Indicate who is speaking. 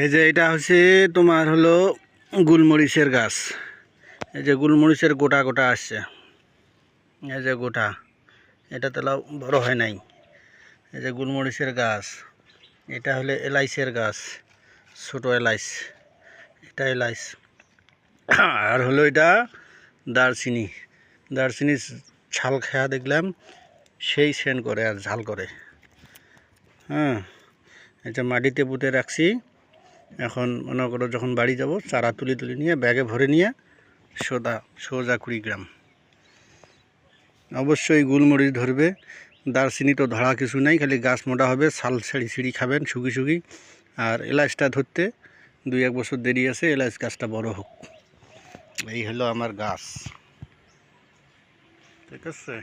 Speaker 1: এই যে এটা হচ্ছে তোমার হলো গোলমরিচের গাছ। এই যে গোলমরিচের গোটা গোটা আসছে, এই যে গোটা, এটা তো বড় হয় নাই। এই যে গোলমরিচের গাছ, এটা হলো এলাইচের গাছ, ছোট এলাইচ, এটা এলাইচ। আর হলো এটা দারচিনি। দারচিনি ছাল খেয়া দেখলাম সেই সেন করে আর ঝাল করে। হ্যাঁ, এটা মাটিতে পুঁতে রাখছি। এখন মনে করো যখন বাড়ি যাব চারা তুলি নিয়ে ব্যাগে ভরে নিয়ে সোজা কুড়িগ্রাম। অবশ্যই গোলমরিচ ধরবে, দারচিনি তো ধরা কিছু নাই, খালি গাছ মোটা হবে, ছাল ছিঁড়ি খাবেন শুকি। আর এলাচটা ধরতে 2-1 বছর দেরি আছে, এলাচ গাছটা বড় হোক। এই হলো আমার গাছ, ঠিক আছে।